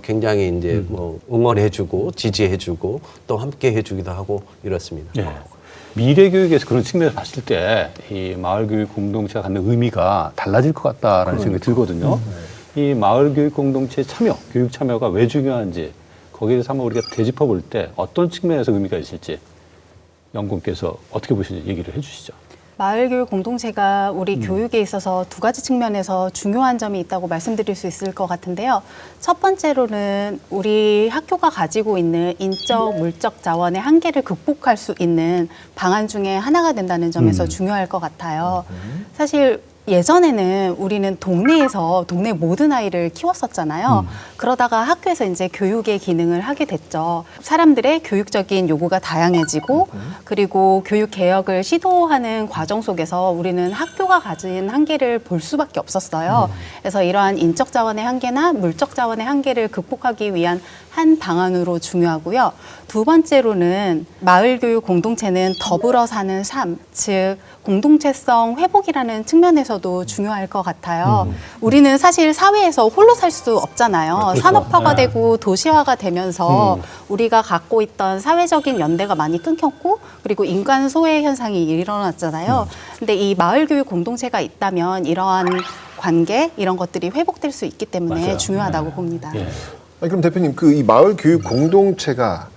굉장히 이제 뭐 응원해주고 지지해주고 또 함께 해주기도 하고 이렇습니다. 미래 교육에서 그런 측면에서 봤을 때 이 마을 교육 공동체가 갖는 의미가 달라질 것 같다라는 생각이 들거든요. 이 마을 교육 공동체 참여, 교육 참여가 왜 중요한지 거기에 대해서 한번 우리가 되짚어 볼 때 어떤 측면에서 의미가 있을지 연구원께서 어떻게 보시는지 얘기를 해주시죠. 마을교육 공동체가 우리 교육에 있어서 두 가지 측면에서 중요한 점이 있다고 말씀드릴 수 있을 것 같은데요. 첫 번째로는 우리 학교가 가지고 있는 인적, 물적 자원의 한계를 극복할 수 있는 방안 중에 하나가 된다는 점에서 중요할 것 같아요. 사실 예전에는 우리는 동네에서 동네 모든 아이를 키웠었잖아요. 그러다가 학교에서 이제 교육의 기능을 하게 됐죠. 사람들의 교육적인 요구가 다양해지고 그리고 교육 개혁을 시도하는 과정 속에서 우리는 학교가 가진 한계를 볼 수밖에 없었어요. 그래서 이러한 인적 자원의 한계나 물적 자원의 한계를 극복하기 위한 한 방안으로 중요하고요. 두 번째로는 마을 교육 공동체는 더불어 사는 삶, 즉 공동체성 회복이라는 측면에서도 중요할 것 같아요. 우리는 사실 사회에서 홀로 살 수 없잖아요. 그렇죠. 산업화가 네. 되고 도시화가 되면서 우리가 갖고 있던 사회적인 연대가 많이 끊겼고 그리고 인간 소외 현상이 일어났잖아요. 근데 이 마을 교육 공동체가 있다면 이러한 관계 이런 것들이 회복될 수 있기 때문에 맞아요. 중요하다고 봅니다. 아니, 그럼 대표님 그 이 마을 교육 공동체가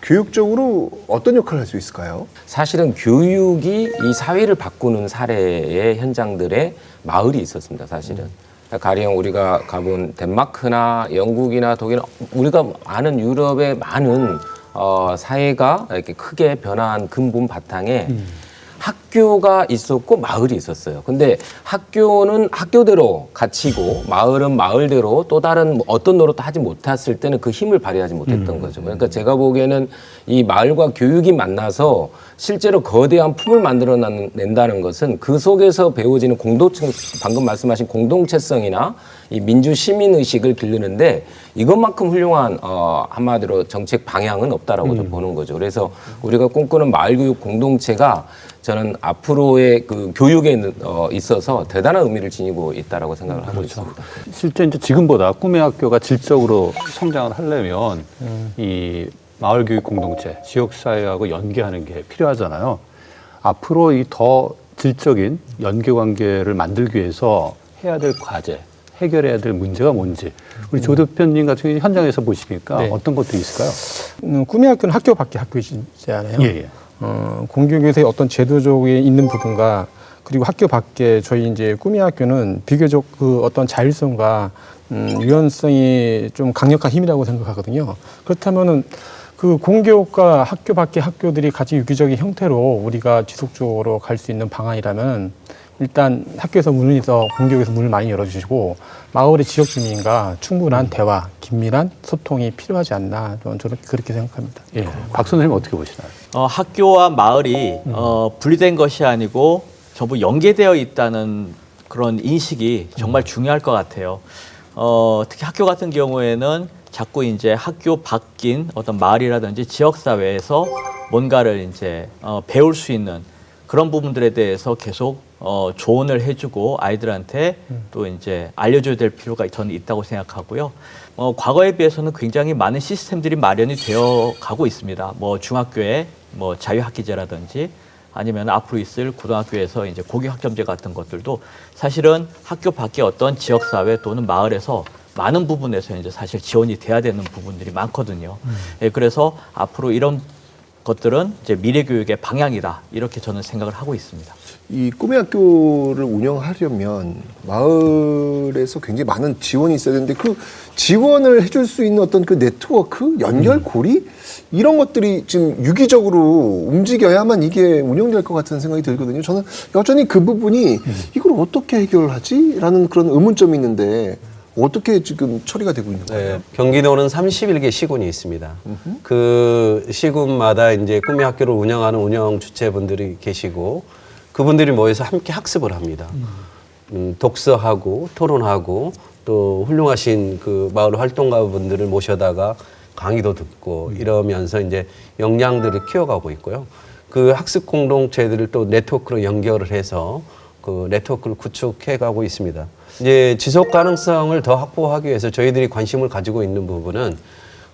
교육적으로 어떤 역할을 할 수 있을까요? 사실은 교육이 이 사회를 바꾸는 사례의 현장들에 마을이 있었습니다. 사실은. 가령 우리가 가본 덴마크나 영국이나 독일, 우리가 아는 유럽의 많은 사회가 이렇게 크게 변화한 근본 바탕에 학교가 있었고 마을이 있었어요. 근데 학교는 학교대로 갇히고 마을은 마을대로 또 다른 어떤 노릇도 하지 못했을 때는 그 힘을 발휘하지 못했던 거죠. 그러니까 제가 보기에는 이 마을과 교육이 만나서 실제로 거대한 품을 만들어낸다는 것은 그 속에서 배워지는 공동체, 방금 말씀하신 공동체성이나 이 민주 시민 의식을 기르는데 이것만큼 훌륭한 한마디로 정책 방향은 없다라고 좀 보는 거죠. 그래서 우리가 꿈꾸는 마을 교육 공동체가 저는 앞으로의 그 교육에 있어서 대단한 의미를 지니고 있다라고 생각을 하고 있습니다. 실제 이제 지금보다 꿈의 학교가 질적으로 성장을 하려면 이 마을 교육 공동체, 지역 사회하고 연계하는 게 필요하잖아요. 앞으로 이 더 질적인 연계 관계를 만들기 위해서 해야 될 과제, 해결해야 될 문제가 뭔지 우리 조 대표님 같은 경우 현장에서 보시니까 네. 어떤 것들이 있을까요? 꿈의 학교는 학교 밖에 학교이잖아요. 예. 공교육에서의 어떤 제도적인 있는 부분과 그리고 학교 밖에 저희 이제 꿈의 학교는 비교적 그 어떤 자율성과 유연성이 좀 강력한 힘이라고 생각하거든요. 그렇다면은 그 공교육과 학교 밖의 학교들이 같이 유기적인 형태로 우리가 지속적으로 갈 수 있는 방안이라면 일단 학교에서 문을 열어서 공교육에서 문을 많이 열어주시고 마을의 지역 주민과 충분한 대화, 긴밀한 소통이 필요하지 않나 저는 그렇게 생각합니다. 예. 박 선생님 어떻게 보시나요? 학교와 마을이 분리된 것이 아니고 전부 연계되어 있다는 그런 인식이 정말 중요할 것 같아요. 특히 학교 같은 경우에는 자꾸 이제 학교 밖인 어떤 마을이라든지 지역사회에서 뭔가를 이제 배울 수 있는 그런 부분들에 대해서 계속 조언을 해주고 아이들한테 또 이제 알려줘야 될 필요가 저는 있다고 생각하고요. 과거에 비해서는 굉장히 많은 시스템들이 마련이 되어 가고 있습니다. 뭐 중학교에 뭐 자유학기제라든지 아니면 앞으로 있을 고등학교에서 이제 고교학점제 같은 것들도 사실은 학교 밖의 어떤 지역사회 또는 마을에서 많은 부분에서 이제 사실 지원이 돼야 되는 부분들이 많거든요. 예, 그래서 앞으로 이런 것들은 이제 미래 교육의 방향이다 이렇게 저는 생각을 하고 있습니다. 이 꿈의 학교를 운영하려면 마을에서 굉장히 많은 지원이 있어야 되는데 그 지원을 해줄 수 있는 어떤 그 네트워크, 연결고리 이런 것들이 지금 유기적으로 움직여야만 이게 운영될 것 같은 생각이 들거든요. 저는 여전히 그 부분이 이걸 어떻게 해결하지? 라는 그런 의문점이 있는데 어떻게 지금 처리가 되고 있는 거예요? 네, 경기도는 31개 시군이 있습니다. 그 시군마다 이제 꿈의 학교를 운영하는 운영 주체분들이 계시고 그분들이 모여서 함께 학습을 합니다. 독서하고 토론하고 또 훌륭하신 그 마을 활동가분들을 모셔다가 강의도 듣고 이러면서 이제 역량들을 키워가고 있고요. 그 학습 공동체들을 또 네트워크로 연결을 해서 그 네트워크를 구축해가고 있습니다. 이제 지속 가능성을 더 확보하기 위해서 저희들이 관심을 가지고 있는 부분은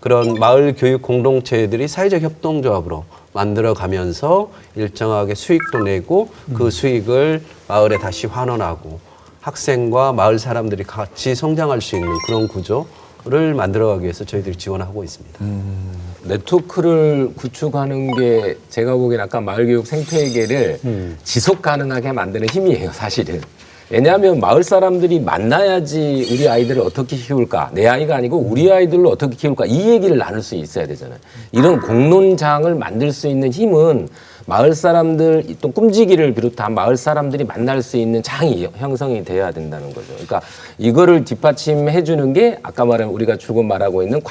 그런 마을 교육 공동체들이 사회적 협동조합으로 만들어가면서 일정하게 수익도 내고 그 수익을 마을에 다시 환원하고 학생과 마을 사람들이 같이 성장할 수 있는 그런 구조를 만들어가기 위해서 저희들이 지원하고 있습니다. 네트워크를 구축하는 게 제가 보기엔 아까 마을교육 생태계를 지속 가능하게 만드는 힘이에요, 사실은. 왜냐하면 마을 사람들이 만나야지 우리 아이들을 어떻게 키울까, 내 아이가 아니고 우리 아이들을 어떻게 키울까 이 얘기를 나눌 수 있어야 되잖아요. 이런 공론장을 만들 수 있는 힘은 마을 사람들 또 꿈지기를 비롯한 마을 사람들이 만날 수 있는 장이 형성이 돼야 된다는 거죠. 그러니까 이거를 뒷받침해 주는 게 아까 말한 우리가 조금 말하고 있는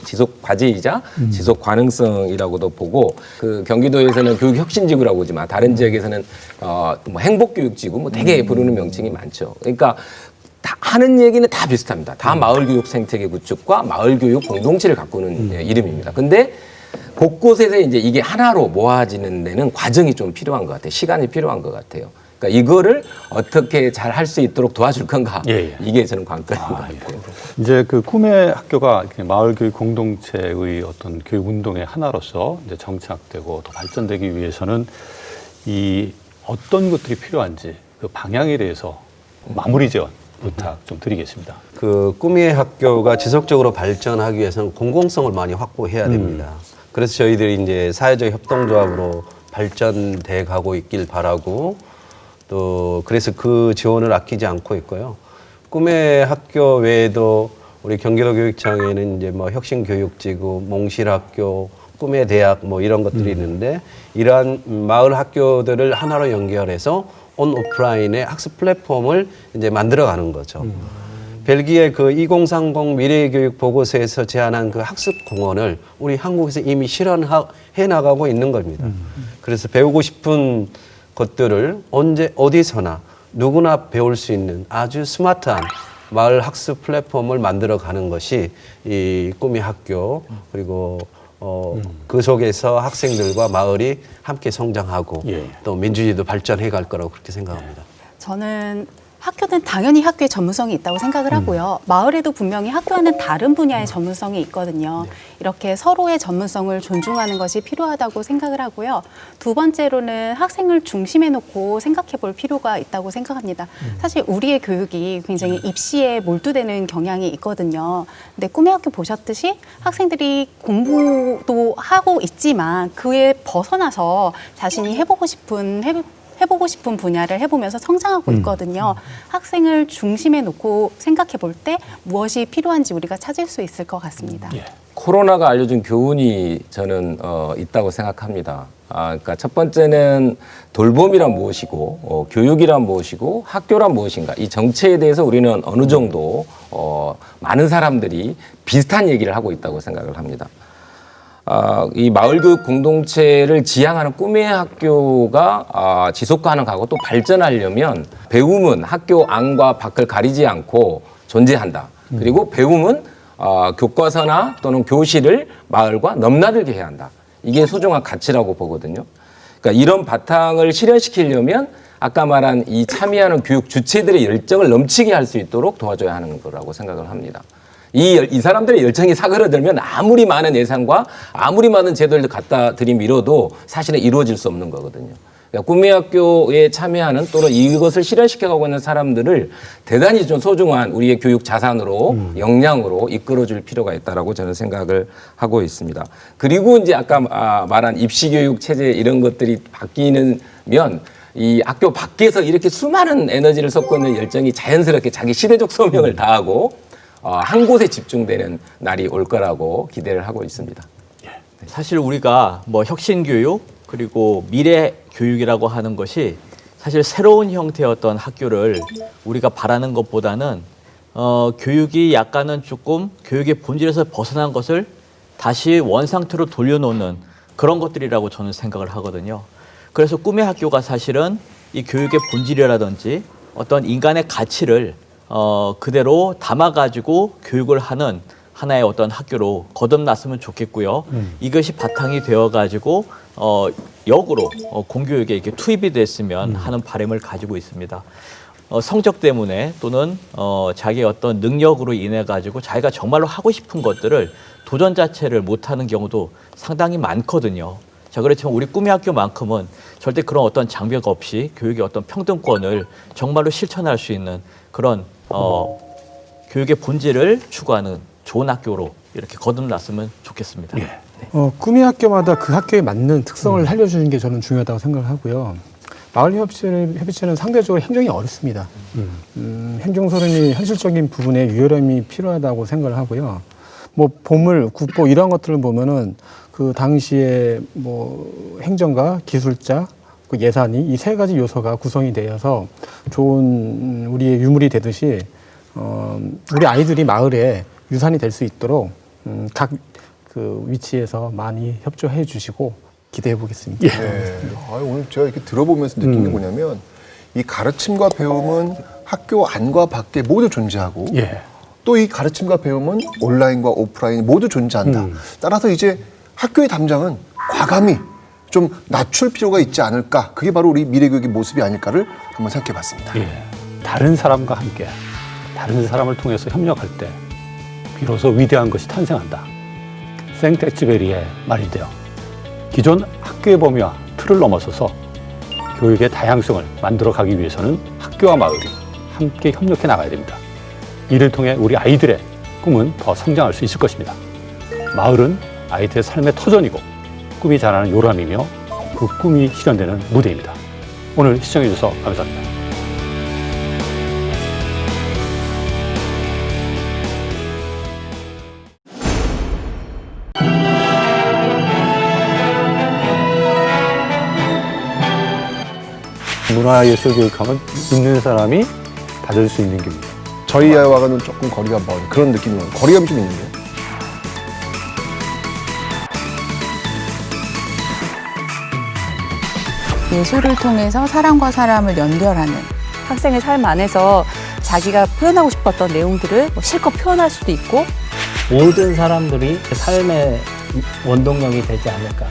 지속 과제이자 지속 가능성이라고도 보고, 그 경기도에서는 교육 혁신지구라고 하지만 다른 지역에서는 뭐 행복교육지구 뭐 되게 부르는 명칭이 많죠. 그러니까 다 하는 얘기는 다 비슷합니다. 다 마을교육 생태계 구축과 마을교육 공동체를 가꾸는 이름입니다. 근데 곳곳에서 이제 이게 하나로 모아지는 데는 과정이 좀 필요한 것 같아요. 시간이 필요한 것 같아요. 그러니까 이거를 어떻게 잘 할 수 있도록 도와줄 건가? 이게 저는 관건인 것 같아요. 이제 그 꿈의 학교가 마을교육 공동체의 어떤 교육 운동의 하나로서 이제 정착되고 더 발전되기 위해서는 이 어떤 것들이 필요한지 그 방향에 대해서 마무리 제언 부탁 좀 드리겠습니다. 그 꿈의 학교가 지속적으로 발전하기 위해서는 공공성을 많이 확보해야 됩니다. 그래서 저희들이 이제 사회적 협동조합으로 발전돼 가고 있길 바라고, 또 그래서 그 지원을 아끼지 않고 있고요. 꿈의 학교 외에도 우리 경기도교육청에는 이제 뭐 혁신교육지구, 몽실학교, 꿈의 대학 뭐 이런 것들이 있는데, 이러한 마을 학교들을 하나로 연결해서 온 오프라인의 학습 플랫폼을 이제 만들어가는 거죠. 벨기에 그 2030 미래교육 보고서에서 제안한 그 학습 공원을 우리 한국에서 이미 실현해 나가고 있는 겁니다. 그래서 배우고 싶은 것들을 언제 어디서나 누구나 배울 수 있는 아주 스마트한 마을 학습 플랫폼을 만들어가는 것이 이 꿈의 학교, 그리고 그 속에서 학생들과 마을이 함께 성장하고 또 민주주의도 발전해 갈 거라고 그렇게 생각합니다. 저는 학교는 당연히 학교의 전문성이 있다고 생각을 하고요. 마을에도 분명히 학교와는 다른 분야의 전문성이 있거든요. 이렇게 서로의 전문성을 존중하는 것이 필요하다고 생각을 하고요. 두 번째로는 학생을 중심에 놓고 생각해 볼 필요가 있다고 생각합니다. 사실 우리의 교육이 굉장히 입시에 몰두되는 경향이 있거든요. 근데 꿈의 학교 보셨듯이 학생들이 공부도 하고 있지만 그에 벗어나서 자신이 해보고 싶은 분야를 해보면서 성장하고 있거든요. 학생을 중심에 놓고 생각해 볼 때 무엇이 필요한지 우리가 찾을 수 있을 것 같습니다. 코로나가 알려준 교훈이 저는 있다고 생각합니다. 그러니까 첫 번째는 돌봄이란 무엇이고, 교육이란 무엇이고, 학교란 무엇인가. 이 정체에 대해서 우리는 어느 정도 많은 사람들이 비슷한 얘기를 하고 있다고 생각을 합니다. 이 마을교육 공동체를 지향하는 꿈의 학교가 지속 가능하고 또 발전하려면 배움은 학교 안과 밖을 가리지 않고 존재한다. 그리고 배움은 교과서나 또는 교실을 마을과 넘나들게 해야 한다. 이게 소중한 가치라고 보거든요. 그러니까 이런 바탕을 실현시키려면 아까 말한 이 참여하는 교육 주체들의 열정을 넘치게 할 수 있도록 도와줘야 하는 거라고 생각을 합니다. 이 사람들의 열정이 사그러들면 아무리 많은 예산과 아무리 많은 제도를 갖다 들이밀어도 사실은 이루어질 수 없는 거거든요. 그러니까 꿈의 학교에 참여하는 또는 이것을 실현시켜가고 있는 사람들을 대단히 좀 소중한 우리의 교육 자산으로 역량으로 이끌어줄 필요가 있다라고 저는 생각을 하고 있습니다. 그리고 이제 아까 말한 입시교육 체제 이런 것들이 바뀌면 이 학교 밖에서 이렇게 수많은 에너지를 쏟고 있는 열정이 자연스럽게 자기 시대적 소명을 다하고 한 곳에 집중되는 날이 올 거라고 기대를 하고 있습니다. 사실 우리가 뭐 혁신교육 그리고 미래교육이라고 하는 것이 사실 새로운 형태의 어떤 학교를 우리가 바라는 것보다는 교육이 약간은 조금 교육의 본질에서 벗어난 것을 다시 원상태로 돌려놓는 그런 것들이라고 저는 생각을 하거든요. 그래서 꿈의 학교가 사실은 이 교육의 본질이라든지 어떤 인간의 가치를 그대로 담아가지고 교육을 하는 하나의 어떤 학교로 거듭났으면 좋겠고요. 이것이 바탕이 되어가지고 역으로 공교육에 이렇게 투입이 됐으면 하는 바람을 가지고 있습니다. 성적 때문에 또는 자기의 어떤 능력으로 인해 가지고 자기가 정말로 하고 싶은 것들을 도전 자체를 못하는 경우도 상당히 많거든요. 자, 그렇지만 우리 꿈의 학교만큼은 절대 그런 어떤 장벽 없이 교육의 어떤 평등권을 정말로 실천할 수 있는 그런 교육의 본질을 추구하는 좋은 학교로 이렇게 거듭났으면 좋겠습니다. 네. 꿈의 학교마다 그 학교에 맞는 특성을 알려주는 게 저는 중요하다고 생각을 하고요. 마을협의체는 상대적으로 행정이 어렵습니다. 행정소론이 현실적인 부분에 유연함이 필요하다고 생각을 하고요. 뭐 보물, 국보 이런 것들을 보면은 그 당시에 뭐 행정가, 기술자, 그 예산이 이 세 가지 요소가 구성이 되어서 좋은 우리의 유물이 되듯이 우리 아이들이 마을에 유산이 될 수 있도록 각 그 위치에서 많이 협조해 주시고 기대해 보겠습니다. 네. 오늘 제가 이렇게 들어보면서 느낀 게 뭐냐면 이 가르침과 배움은 학교 안과 밖에 모두 존재하고 또 이 가르침과 배움은 온라인과 오프라인 모두 존재한다. 따라서 이제 학교의 담장은 과감히 좀 낮출 필요가 있지 않을까. 그게 바로 우리 미래교육의 모습이 아닐까를 한번 생각해 봤습니다. 다른 사람과 함께 다른 사람을 통해서 협력할 때 비로소 위대한 것이 탄생한다. 생텍쥐베리의 말인데요. 기존 학교의 범위와 틀을 넘어서서 교육의 다양성을 만들어가기 위해서는 학교와 마을이 함께 협력해 나가야 됩니다. 이를 통해 우리 아이들의 꿈은 더 성장할 수 있을 것입니다. 마을은 아이들의 삶의 터전이고 꿈이 자라는 요람이며 그 꿈이 실현되는 무대입니다. 오늘 시청해 주셔서 감사합니다. 문화예술교육하면 있는 사람이 받을 수 있는 겁니다. 저희 아이와는 조금 거리가 먼 그런 느낌이 나요. 거리감이 좀 있는데요. 예술을 통해서 사람과 사람을 연결하는 학생의 삶 안에서 자기가 표현하고 싶었던 내용들을 실컷 표현할 수도 있고 모든 사람들이 삶의 원동력이 되지 않을까